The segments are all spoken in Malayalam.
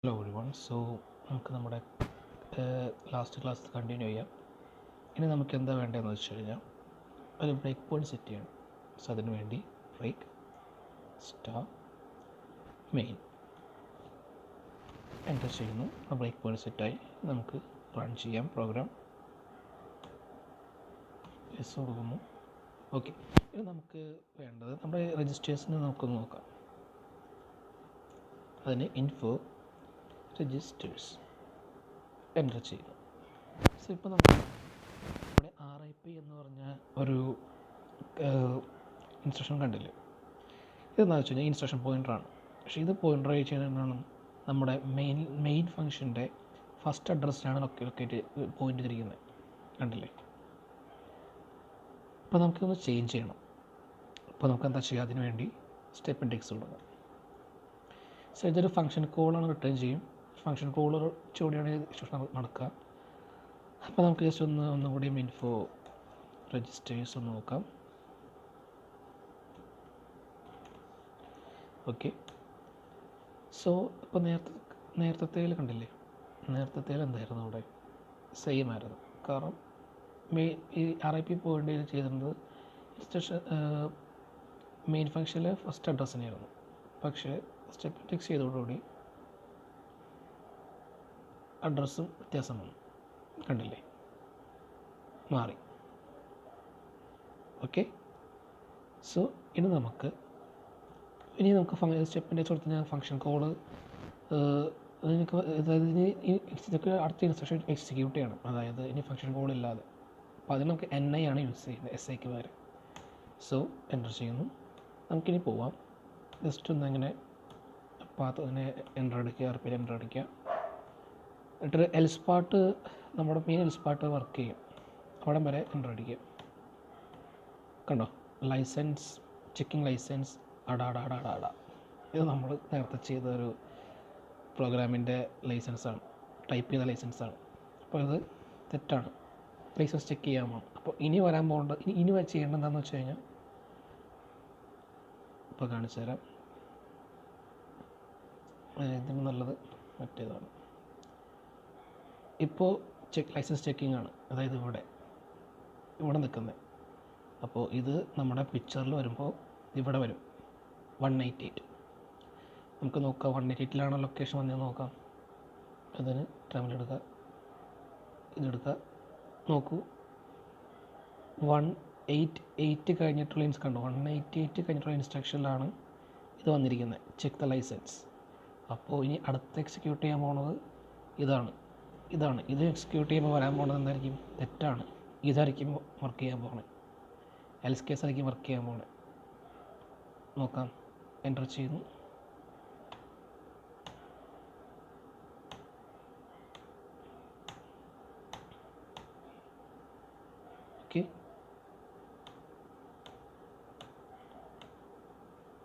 Hello everyone. നമുക്ക് നമ്മുടെ ലാസ്റ്റ് ക്ലാസ് കണ്ടിന്യൂ ചെയ്യാം. ഇനി നമുക്ക് എന്താ വേണ്ടതെന്ന് വെച്ച് കഴിഞ്ഞാൽ ഒരു ബ്രേക്ക് പോയിൻറ്റ് സെറ്റ് ചെയ്യണം. അതിനു വേണ്ടി ബ്രേക്ക് സ്റ്റാർ മെയിൻ എൻ്റർ ചെയ്യുന്നു. ആ ബ്രേക്ക് പോയിൻറ്റ് സെറ്റായി. നമുക്ക് റൺ ചെയ്യാം പ്രോഗ്രാം. യെസ് കൊടുക്കുന്നു. ഓക്കെ, ഇനി നമുക്ക് വേണ്ടത് നമ്മുടെ രജിസ്റ്റേഴ്സിന് നമുക്കൊന്ന് നോക്കാം. അതിന് ഇൻഫോ രജിസ്റ്റേഴ്സ് എൻ്റർ ചെയ്യുന്നു. ഇപ്പോൾ നമ്മൾ ഇവിടെ RIP എന്ന് പറഞ്ഞ ഒരു ഇൻസ്ട്രക്ഷൻ കണ്ടില്ലേ? ഇതെന്താ വെച്ച് കഴിഞ്ഞാൽ ഇൻസ്ട്രക്ഷൻ പോയിൻ്ററാണ്. പക്ഷേ ഇത് പോയിൻ്റർ ചെയ്യുന്നതാണ് നമ്മുടെ മെയിൻ ഫംഗ്ഷൻ്റെ ഫസ്റ്റ് അഡ്രസ്സിനാണ് ലൊക്കേറ്റ് പോയിൻ്റ് തിരിക്കുന്നത്. കണ്ടില്ലേ? അപ്പോൾ നമുക്കൊന്ന് ചേഞ്ച് ചെയ്യണം. അപ്പോൾ നമുക്ക് എന്താ ചെയ്യുക? അതിന് വേണ്ടി സ്റ്റെപ്പ് ഇൻഡെക്സ് കൊടുക്കുക. ഇതൊരു ഫംഗ്ഷൻ കോളാണ്, റിട്ടേൺ ചെയ്യും. ഫംഗ്ഷൻ കോൾ ചൂടിയാണ് ഇൻസ്ട്രക്ഷൻ നടക്കുക. അപ്പോൾ നമുക്ക് ജസ്റ്റ് ഒന്നുകൂടി ഇൻഫോ രജിസ്റ്റേഴ്സ് ഒന്ന് നോക്കാം. ഓക്കെ, ഇപ്പോൾ നേരത്തെ കണ്ടില്ലേ? നേരത്തെ എന്തായിരുന്നു? അവിടെ സെയിം ആയിരുന്നു. കാരണം ഈ RIP പോയിൻ്റ് ചെയ്തിരുന്നത് ഇൻസ്ട്രക്ഷൻ മെയിൻ ഫംഗ്ഷനിലെ ഫസ്റ്റ് അഡ്രസ്സിനായിരുന്നു. പക്ഷേ സ്റ്റെപ്പ് ഇൻഡെക്സ് ചെയ്തതോടുകൂടി അഡ്രസ്സും വ്യത്യാസം വന്നു. കണ്ടില്ലേ? മാറി. ഓക്കെ, ഇനി നമുക്ക് സ്റ്റെപ്പിൻ്റെ കൊടുത്ത് ഞാൻ ഫംഗ്ഷൻ കോള് ഇതൊക്കെ അടുത്ത ഇൻസ്ട്രക്ഷൻ എക്സിക്യൂട്ട് ചെയ്യണം. അതായത് ഇനി ഫംഗ്ഷൻ കോൾ ഇല്ലാതെ. അപ്പോൾ അതിന് നമുക്ക് NI ആണ് യൂസ് ചെയ്യുന്നത്, SIക്ക് പകരം. എൻ്റർ ചെയ്യുന്നു. നമുക്കിനി പോവാം. ജസ്റ്റ് ഒന്നിങ്ങനെ പാത്ത് അങ്ങനെ എൻ്റർ അടിക്കുക, RP എൻ്റർ അടിക്കുക. എന്നിട്ട് എൽസ് പാർട്ട്, നമ്മുടെ മെയിൻ എൽസ് പാർട്ട് വർക്ക് ചെയ്യും. അവിടെ വരെ എൻ്റർ അടിക്കുക. കണ്ടോ? ലൈസൻസ് ചെക്കിങ് ലൈസൻസ് അടാ. ഇത് നമ്മൾ നേരത്തെ ചെയ്ത ഒരു പ്രോഗ്രാമിൻ്റെ ലൈസൻസാണ്, ടൈപ്പ് ചെയ്ത ലൈസൻസാണ്. അപ്പോൾ ഇത് തെറ്റാണ്. ലൈസൻസ് ചെക്ക് ചെയ്യാൻ പോകണം. അപ്പോൾ ഇനി വരാൻ പോകേണ്ടത് ഇനി ചെയ്യേണ്ടത് എന്താണെന്ന് വെച്ച് കഴിഞ്ഞാൽ ഇപ്പോൾ കാണിച്ചു തരാം. ഇതിന് നല്ലത് മറ്റേതാണ്. ഇപ്പോൾ ലൈസൻസ് ചെക്കിംഗ് ആണ്, അതായത് ഇവിടെ നിൽക്കുന്നത്. അപ്പോൾ ഇത് നമ്മുടെ പിക്ചറിൽ വരുമ്പോൾ ഇവിടെ വരും 188. നമുക്ക് നോക്കാം 188ലാണോ ലൊക്കേഷൻ വന്നതെന്ന് നോക്കാം. അതിന് ടൈമിൽ എടുക്കുക, ഇതെടുക്കുക, നോക്കൂ. 188 കഴിഞ്ഞിട്ടുള്ള കണ്ടോ? 188 കഴിഞ്ഞിട്ടുള്ള ഇൻസ്ട്രക്ഷനിലാണ് ഇത് വന്നിരിക്കുന്നത്, ചെക്ക് ദ ലൈസൻസ്. അപ്പോൾ ഇനി അടുത്ത് എക്സിക്യൂട്ട് ചെയ്യാൻ പോകുന്നത് ഇതാണ്. ഇത് എക്സിക്യൂട്ട് ചെയ്യുമ്പോൾ വരാൻ പോകുന്നത് എന്തായിരിക്കും? തെറ്റാണ്. ഇതായിരിക്കും വർക്ക് ചെയ്യാൻ പോകുന്നത്. എൽസ് കേസ് ആയിരിക്കും വർക്ക് ചെയ്യാൻ പോകുന്നത്. നോക്കാം. എൻ്റർ ചെയ്യുന്നു. Okay,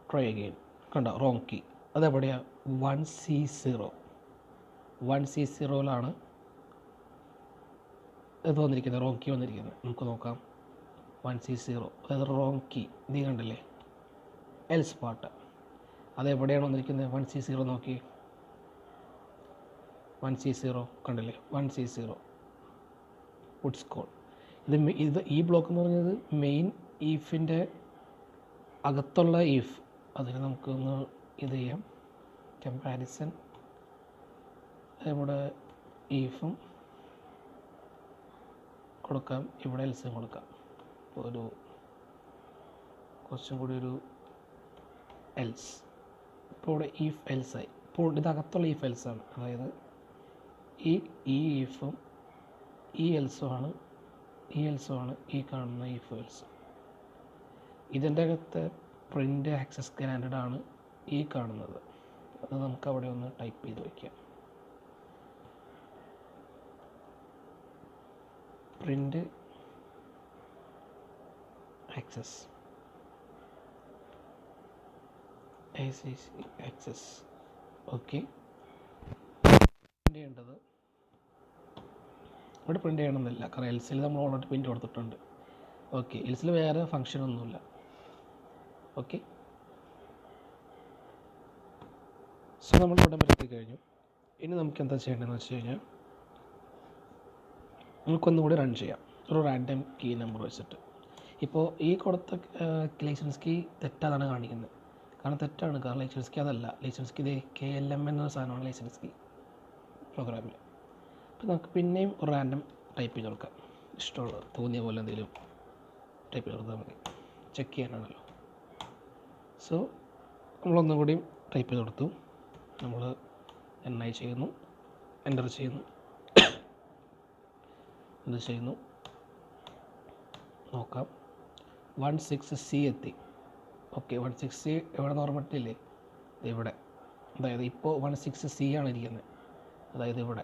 try again. കണ്ടോ? Wrong key. അതെവിടെയാണ്? 1C0യിലാണ് ഇത് വന്നിരിക്കുന്നത്, റോങ് കീ വന്നിരിക്കുന്നത്. നമുക്ക് നോക്കാം. 1C0 അതായത് റോങ് കീ. നീ കണ്ടില്ലേ? എൽസ് പാർട്ട് അതെവിടെയാണ് വന്നിരിക്കുന്നത്? 1C0 നോക്കി. 1C0 കണ്ടില്ലേ? 1C0 puts call. ഈ ബ്ലോക്ക് എന്ന് പറഞ്ഞത് മെയിൻ ഈഫിൻ്റെ അകത്തുള്ള ഈഫ്. അതിന് നമുക്കൊന്ന് ഇത് ചെയ്യാം, കമ്പാരിസൺ. ഇവിടെ ഈഫും കൊടുക്കാം, ഇവിടെ എൽസും കൊടുക്കാം. ഒരു കുറച്ചും കൂടി ഒരു എൽസ്. ഇപ്പോൾ ഇവിടെ ഈഫ് എൽസായി. ഇപ്പോൾ ഇതകത്തുള്ള ഈഫ് എൽസാണ്. അതായത് ഈ ഈഫും ഈ എൽസുമാണ് ഈ കാണുന്ന ഈഫ് എൽസ്. ഇതിൻ്റെ അകത്ത് പ്രിൻ്റ് ആക്സസ് ഗ്രാൻഡഡ് ആണ് ഈ കാണുന്നത്. അത് നമുക്ക് അവിടെ ഒന്ന് ടൈപ്പ് ചെയ്ത് വയ്ക്കാം. Print access access. Okay, print ചെയ്യേണ്ടത് ഇവിടെ പ്രിൻ്റ് ചെയ്യണമെന്നില്ല, കാരണം എൽസിൽ നമ്മൾ ഓൾറെഡി പ്രിൻ്റ് കൊടുത്തിട്ടുണ്ട്. ഓക്കെ, എൽസിൽ വേറെ ഫംഗ്ഷനൊന്നുമില്ല. ഓക്കെ, നമ്മൾ ഇവിടെ എത്തി കഴിഞ്ഞു. ഇനി നമുക്ക് എന്താ ചെയ്യേണ്ടതെന്ന് വെച്ച് കഴിഞ്ഞാൽ നമുക്കൊന്നുകൂടി റൺ ചെയ്യാം ഒരു റാൻഡം കീ നമ്പർ വെച്ചിട്ട്. ഇപ്പോൾ ഈ കൊടുത്ത ലൈസൻസ് കീ തെറ്റാതാണ് കാണിക്കുന്നത്. കാരണം തെറ്റാണ്, കാരണം ലൈസൻസ് കീ അതല്ല. ലൈസൻസ് കീ ഇത് KLM എന്ന സാധനമാണ് ലൈസൻസ് കീ പ്രോഗ്രാമിൽ. അപ്പോൾ നമുക്ക് പിന്നെയും ഒരു റാൻഡം ടൈപ്പ് ചെയ്ത് കൊടുക്കാം. ഇഷ്ടമുള്ള തോന്നിയ പോലെ എന്തെങ്കിലും ടൈപ്പ് ചെയ്ത് കൊടുത്താൽ മതി, ചെക്ക് ചെയ്യാനാണല്ലോ. സോ നമ്മളൊന്നും കൂടി ടൈപ്പ് ചെയ്ത് കൊടുത്തു. നമ്മൾ NI ചെയ്യുന്നു, എൻ്റർ ചെയ്യുന്നു, എന്ത് ചെയ്യുന്നു നോക്കാം. 16C എത്തി. ഓക്കെ, 16C എവിടെ ഓർമ്മട്ടില്ലേ? ഇവിടെ, അതായത് ഇപ്പോൾ 16C ആണ് ഇരിക്കുന്നത്, അതായത് ഇവിടെ.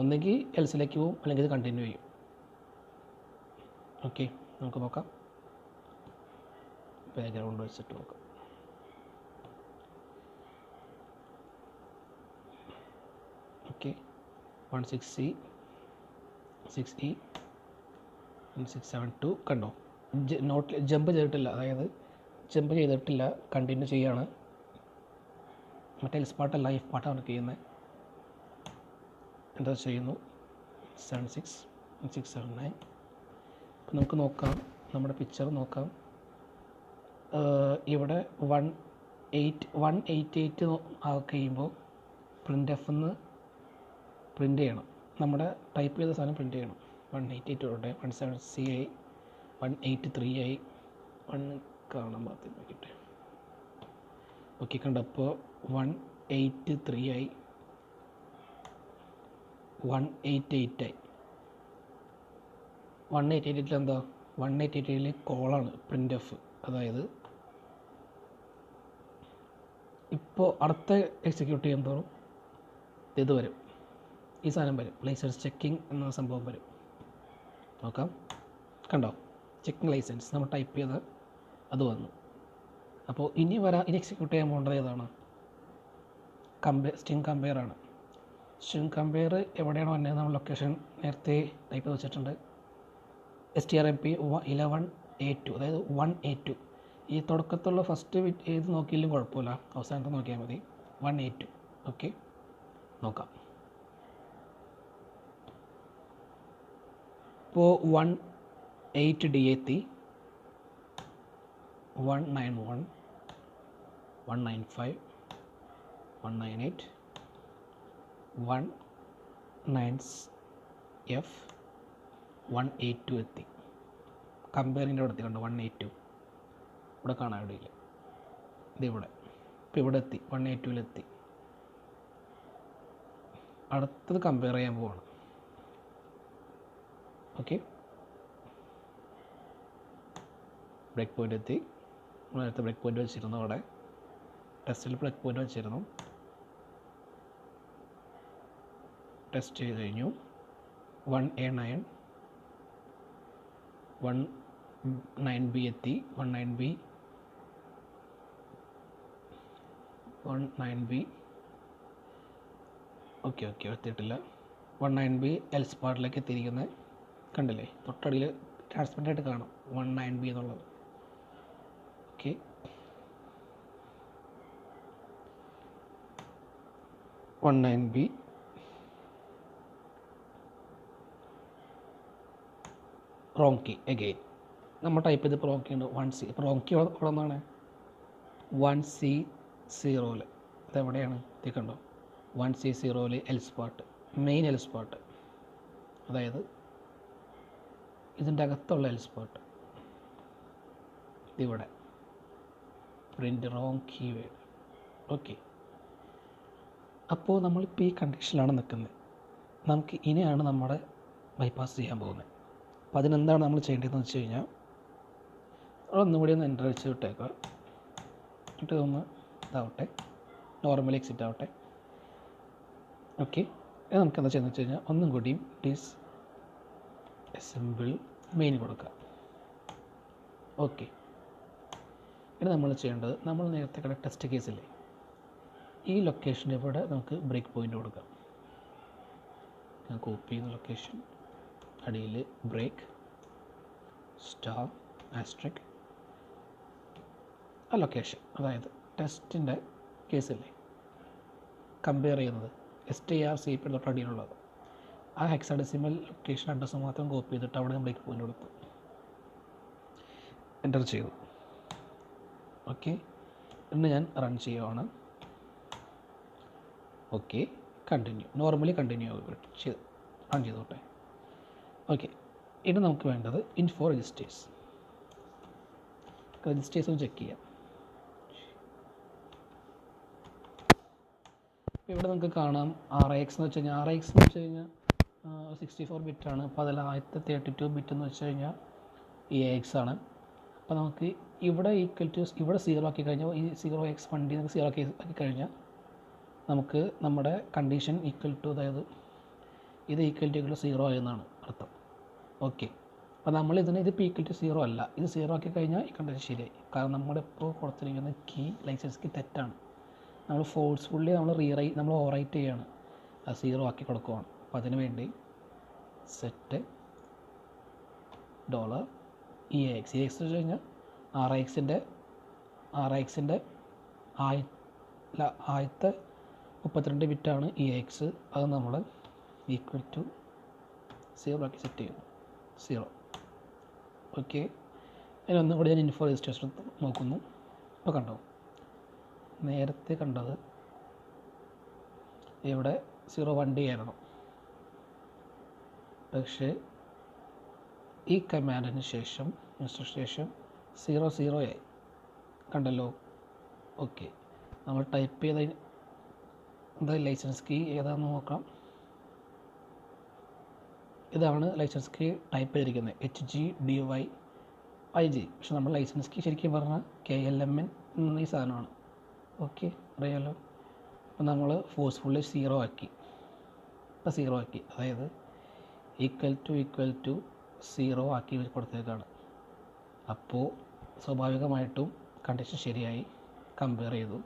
ഒന്നുകിൽ എൽസിലേക്ക് പോകും, അല്ലെങ്കിൽ ഇത് കണ്ടിന്യൂ ചെയ്യും. ഓക്കെ, നമുക്ക് നോക്കാം. ബാക്ക്ഗ്രൗണ്ട് വെച്ചിട്ട് നോക്കാം. ഓക്കെ, 16C 6E 1672 കണ്ടോ? നോട്ട് ജമ്പ് ചെയ്തിട്ടില്ല, അതായത് ജമ്പ് ചെയ്തിട്ടില്ല, കണ്ടിന്യൂ ചെയ്യാണ്. മറ്റേ എൽസ് പാർട്ടല്ല, ഇഫ് പാർട്ടാണ് ചെയ്യുന്നത്. എന്താ ചെയ്യുന്നു? 76 679. അപ്പോൾ നമുക്ക് നോക്കാം, നമ്മുടെ പിക്ചർ നോക്കാം. ഇവിടെ 188 കഴിയുമ്പോൾ പ്രിൻ്റ് എഫ് എന്ന് പ്രിൻ്റ് ചെയ്യണം. നമ്മുടെ ടൈപ്പ് ചെയ്ത സാധനം പ്രിൻ്റ് ചെയ്യണം. 188 തൊട്ടെ 17C ആയി, 183 ആയി, 1 കാണാൻ പാകത്തിൽ നോക്കിയിട്ട്. ഓക്കെ, കണ്ടപ്പോൾ 183 ആയി, 188 ആയി. 188 എന്താ? 188 കോളാണ് പ്രിൻ്റ് എഫ്. അതായത് ഇപ്പോൾ അടുത്ത എക്സിക്യൂട്ട് ചെയ്യുമ്പോൾ ഇത് വരും, ഈ സാധനം വരും, ലൈസൻസ് ചെക്കിംഗ് എന്ന സംഭവം വരും. നോക്കാം, കണ്ടോ? ചെക്കിംഗ് ലൈസൻസ് നമ്മൾ ടൈപ്പ് ചെയ്ത് അത് വന്നു. അപ്പോൾ ഇനി എക്സിക്യൂട്ട് ചെയ്യാൻ പോകേണ്ടത് ഏതാണ്? സ്ട്രിംഗ് കമ്പയർ ആണ്. സ്ട്രിംഗ് കമ്പയർ എവിടെയാണ് വന്നത്? നമ്മൾ ലൊക്കേഷൻ നേരത്തെ ടൈപ്പ് ചെയ്ത് വെച്ചിട്ടുണ്ട്. strmp 11A2, അതായത് 1A2. ഈ തുടക്കത്തുള്ള ഫസ്റ്റ് ഏത് നോക്കിയാലും കുഴപ്പമില്ല, അവസാനത്തെ നോക്കിയാൽ മതി. 1A2. ഓക്കെ, നോക്കാം. ഇപ്പോൾ 18D എത്തി, 191, 195, 198, 19F, 182 എത്തി. കമ്പയറിൻ്റെ അവിടെ എത്തി, കണ്ടോ? 182 ഇവിടെ കാണാൻ ഇടയില്ല, ഇതിവിടെ. ഇപ്പോൾ ഇവിടെ എത്തി, 182 അടുത്തത് കമ്പയർ ചെയ്യാൻ പോവാണ്. ഓക്കെ, ബ്രേക്ക് പോയിൻ്റ് എത്തി. നമ്മൾ നേരത്തെ ബ്രേക്ക് പോയിൻ്റ് വെച്ചിരുന്നു, അവിടെ ടെസ്റ്റിൽ ബ്രേക്ക് പോയിൻ്റ് വെച്ചിരുന്നു. ടെസ്റ്റ് ചെയ്ത് കഴിഞ്ഞു. 1A9, 19B എത്തി, 19B, 19B. ഓക്കെ എത്തിയിട്ടില്ല. 19B എൽസ് പാർട്ടിലേക്ക് എത്തിയിരിക്കുന്നത് കണ്ടില്ലേ? തൊട്ടടിയിൽ ട്രാൻസ്പെറൻ്റ് ആയിട്ട് കാണാം 19B എന്നുള്ളത്. Okay, B wrong key again നമ്മൾ ടൈപ്പ് ചെയ്ത് റോങ് കീ ഉണ്ട്. 1C. ഇപ്പോൾ റോങ് കീ അവിടെ നിന്നാണ് 1C0. ഇതെവിടെയാണ്? എത്തിക്കണ്ടോ? 1C0 else part, main else part, അതായത് ഇതിൻ്റെ അകത്തുള്ള എൽസ് പാർട്ട് ഇതിവിടെ. Print wrong keyword. ഓക്കെ, അപ്പോൾ നമ്മളിപ്പോൾ ഈ കണ്ടീഷനിലാണ് നിൽക്കുന്നത്. നമുക്ക് ഇനിയാണ് നമ്മുടെ ബൈപ്പാസ് ചെയ്യാൻ പോകുന്നത്. അപ്പോൾ അതിനെന്താണ് നമ്മൾ ചെയ്യേണ്ടതെന്ന് വെച്ച് കഴിഞ്ഞാൽ, ഒന്നുകൂടി ഒന്ന് എൻ്റർ അടിച്ച് വിട്ടേക്കുക. എന്നിട്ട് ഒന്ന് ഇതാവട്ടെ, നോർമലി എക്സിറ്റ് ആവട്ടെ. ഓക്കെ, നമുക്ക് എന്താ ചെയ്യുന്നത് വെച്ച് കഴിഞ്ഞാൽ, ഒന്നും കൂടിയും ഡിസ് അസംബിൾ മെയിൻ കൊടുക്കുക. ഓക്കെ, ഇനി നമ്മൾ ചെയ്യേണ്ടത്, നമ്മൾ നേരത്തെ കണ്ട ടെസ്റ്റ് കേസില്ലേ, ഈ ലൊക്കേഷൻ്റെ ഇവിടെ നമുക്ക് ബ്രേക്ക് പോയിൻ്റ് കൊടുക്കാം. ഞാൻ കോപ്പി ചെയ്യുന്ന ലൊക്കേഷൻ, അടിയിൽ ബ്രേക്ക് സ്റ്റാർ ആസ്ട്രിക് ആ ലൊക്കേഷൻ, അതായത് ടെസ്റ്റിൻ്റെ കേസില്ലേ കമ്പയർ ചെയ്യുന്നത് STRCP തൊട്ട് അടിയിലുള്ളത്. ആ ഹെക്സാഡെസിമൽ ലൊക്കേഷൻ അഡ്രസ്സ് മാത്രം കോപ്പി ചെയ്തിട്ട് അവിടെ ബ്രേക്ക് പോയിൻ്റ് കൊടുത്തു, എൻ്റർ ചെയ്തു. ഓക്കെ, ഇന്ന് ഞാൻ റൺ ചെയ്യുവാണ്. Okay, continue, normally continue run ചെയ്തോട്ടെ. ഓക്കെ, ഇനി നമുക്ക് വേണ്ടത് ഇൻഫോ രജിസ്റ്റേഴ്സ് ഒന്ന് ചെക്ക് ചെയ്യാം. ഇവിടെ നമുക്ക് കാണാം RIX എന്ന് വെച്ച് കഴിഞ്ഞാൽ 64 ബിറ്റാണ്. അപ്പോൾ അതിൽ ആദ്യത്തെ 32 ബിറ്റ് എന്ന് വെച്ച് കഴിഞ്ഞാൽ AX ആണ്. അപ്പോൾ നമുക്ക് ഇവിടെ ഈക്വൽ ടു ഇവിടെ 0 ആക്കി കഴിഞ്ഞാൽ ഈ 0x വണ്ടി നമുക്ക് 0 ആക്കി കഴിഞ്ഞാൽ നമുക്ക് നമ്മുടെ കണ്ടീഷൻ ഈക്വൽ ടു, അതായത് ഇത് ഈക്വൽ ടു 0 ആയെന്നാണ് അർത്ഥം. ഓക്കെ, അപ്പോൾ നമ്മൾ ഇത് ഈക്വൽ ടു 0 അല്ല, ഇത് 0 ആക്കി കഴിഞ്ഞാൽ ഈ കണ്ടീഷൻ ശരിയായി. കാരണം നമ്മളിപ്പോൾ കൊടുത്തിരിക്കുന്ന ലൈസൻസ് കീ തെറ്റാണ്. നമ്മൾ ഫോഴ്സ്ഫുള്ളി നമ്മൾ ഓവറൈറ്റ് ചെയ്യുകയാണ്, അത് 0 ആക്കി കൊടുക്കുകയാണ്. അപ്പോൾ അതിന് വേണ്ടി സെറ്റ് $EAX എന്ന് വെച്ച് കഴിഞ്ഞാൽ RIXൻ്റെ ആദ്യത്തെ 32 ബിറ്റാണ് EAX. അത് നമ്മൾ ഈക്വൽ ടു 0 ആക്കി സെറ്റ് ചെയ്യുന്നു, 0. ഓക്കെ, അതിന് ഒന്നും കൂടി ഞാൻ ഇൻഫോ രജിസ്റ്റേഴ്സ് നോക്കുന്നു. ഇപ്പോൾ കണ്ടോ, നേരത്തെ കണ്ടത് ഇവിടെ 01D ആയിരുന്നു, പക്ഷേ ഈ കമാൻഡിന് ശേഷം ശേഷം 00 ആയി, കണ്ടല്ലോ. ഓക്കെ, നമ്മൾ ടൈപ്പ് ചെയ്ത ലൈസൻസ് കീ ഏതാണെന്ന് നോക്കാം. ഇതാണ് ലൈസൻസ് കീ ടൈപ്പ് ചെയ്തിരിക്കുന്നത്, HGDYIG. പക്ഷെ നമ്മൾ ലൈസൻസ് കീ ശരിക്കും പറഞ്ഞാൽ KLMN എന്ന ഈ സാധനമാണ്. ഓക്കെ, അറിയാമല്ലോ. അപ്പോൾ നമ്മൾ ഫോഴ്സ്ഫുള്ളി 0 ആക്കി, ഇപ്പോൾ 0 ആക്കി, അതായത് ഈക്വൽ ടു 0 ആക്കി കൊടുത്തേക്കാണ്. അപ്പോൾ സ്വാഭാവികമായിട്ടും കണ്ടീഷൻ ശരിയായി, കമ്പയർ ചെയ്തു,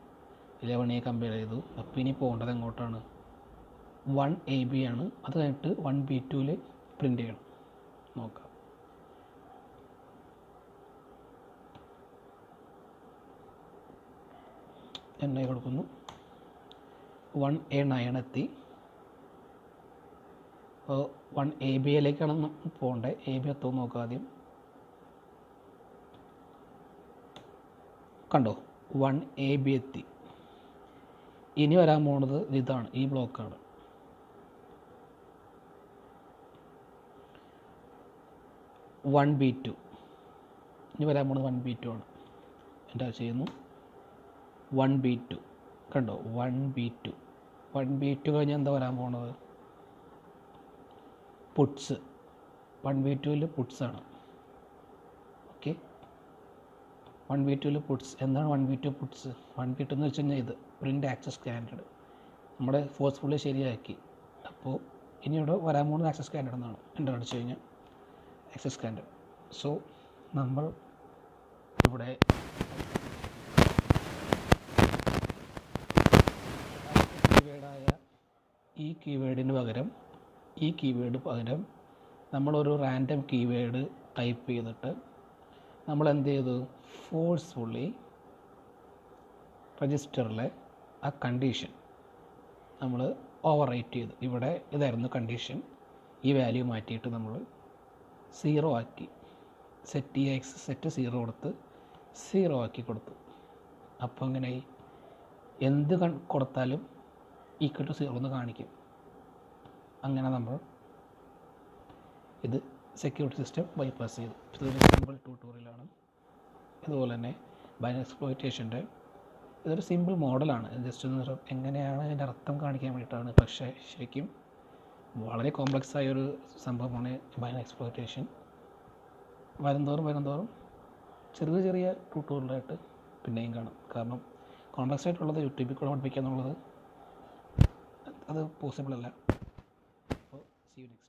11A കമ്പയർ ചെയ്തു. അപ്പോൾ ഇനി പോകേണ്ടത് എങ്ങോട്ടാണ്? 1AB ആണ്. അത് കഴിഞ്ഞിട്ട് 1B2 പ്രിൻ്റ് ചെയ്യണം. നോക്കാം. NI കൊടുക്കുന്നു. 1A9 എത്തി. അപ്പോൾ 1ABയിലേക്കാണ് പോകേണ്ടത്. AB എത്തുമെന്ന് നോക്കാം ആദ്യം. കണ്ടോ, 1AB എത്തി. ഇനി വരാൻ പോകുന്നത് ഇതാണ്, ഈ ബ്ലോക്കാണ്. ഇനി വരാൻ പോകുന്നത് 1B2 ആണ്. എന്താ ചെയ്യുന്നു? 1B2 കണ്ടോ, 1B2 കഴിഞ്ഞാൽ എന്താ വരാൻ പോകുന്നത്? പുട്സ്. 1B2 പുട്സ് ആണ്. Okay, 1B2 puts. എന്താണ് 1B2 പുട്സ്? 1B2 എന്ന് വെച്ച് കഴിഞ്ഞാൽ ഇത് പ്രിൻ്റ് ആക്സസ് സ്റ്റാൻഡേർഡ് നമ്മുടെ ഫോഴ്സ്ഫുള്ളി ശരിയാക്കി. അപ്പോൾ ഇനി ഇവിടെ വരാൻ പോകുന്നത് ആക്സസ് സ്റ്റാൻഡേർഡ് എന്നാണ്. എൻ്റർ അടിച്ചു കഴിഞ്ഞാൽ ആക്സസ് സ്റ്റാൻഡേർഡ്. സോ നമ്മൾ ഇവിടെ ഈ കീവേഡിന് പകരം നമ്മളൊരു റാൻഡം കീവേഡ് ടൈപ്പ് ചെയ്തിട്ട് നമ്മൾ എന്ത് ചെയ്തു? ഫോഴ്സ്ഫുള്ളി രജിസ്റ്ററിലെ ആ കണ്ടീഷൻ നമ്മൾ ഓവർ റൈറ്റ് ചെയ്തു. ഇവിടെ ഇതായിരുന്നു കണ്ടീഷൻ. ഈ വാല്യൂ മാറ്റിയിട്ട് നമ്മൾ 0 ആക്കി. സെറ്റ് EAX 0 കൊടുത്ത് 0 ആക്കി കൊടുത്തു. അപ്പോൾ അങ്ങനെ എന്ത് കൊടുത്താലും ഈക്വൽ ടു 0 എന്ന് കാണിക്കും. അങ്ങനെ നമ്മൾ ഇത് സെക്യൂരിറ്റി സിസ്റ്റം ബൈപ്പാസ് ചെയ്തു. ഇതൊരു സിമ്പിൾ ട്യൂട്ടോറിയലാണ്. അതുപോലെ തന്നെ ബൈനറി എക്സ്പ്ലോയിറ്റേഷൻ്റെ ഇതൊരു സിമ്പിൾ മോഡലാണ്. ജസ്റ്റ് ഒന്ന് എങ്ങനെയാണ് അതിൻ്റെ അർത്ഥം കാണിക്കാൻ വേണ്ടിയിട്ടാണ്. പക്ഷേ ശരിക്കും വളരെ കോംപ്ലക്സ് ആയൊരു സംഭവമാണ് ബൈനറി എക്സ്പ്ലോയിറ്റേഷൻ. വരുംതോറും ചെറിയ ട്യൂട്ടോറിയലായിട്ട് പിന്നെയും കാണും. കാരണം കോംപ്ലക്സ് ആയിട്ടുള്ളത് യൂട്യൂബിൽ കൂടെ പഠിപ്പിക്കുക എന്നുള്ളത് അത് പോസിബിൾ അല്ല. അപ്പോൾ സീ യു നെക്സ്റ്റ്.